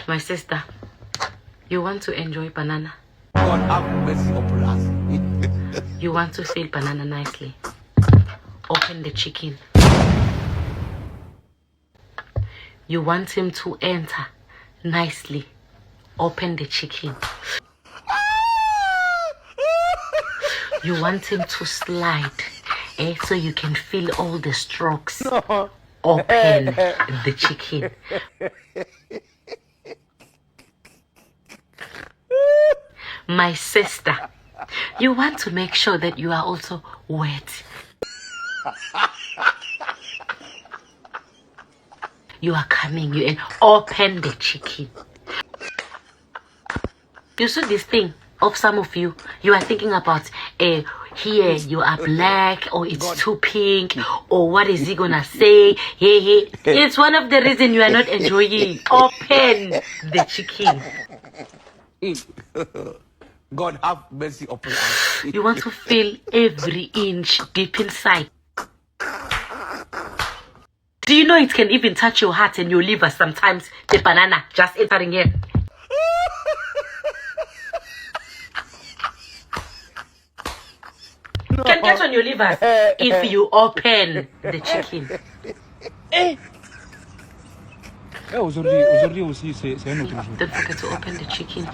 My sister, you want to enjoy banana? God have mercy upon us. You want to feel banana nicely? Open the chicken. You want him to enter nicely? Open the chicken. You want him to slide, so you can feel all the strokes. No. Open the chicken. My sister, you want to make sure that you are also wet. You are coming, you and open the chicken. You see this thing of some of you, you are thinking about here you are black, or it's too pink, or what is he gonna say? Hey. It's one of the reasons you are not enjoying. Open the chicken. God have mercy upon us. You want to feel every inch deep inside. Do you know it can even touch your heart and your liver sometimes? The banana just entering here. Can get on your liver if you open the chicken. Don't forget to open the chicken.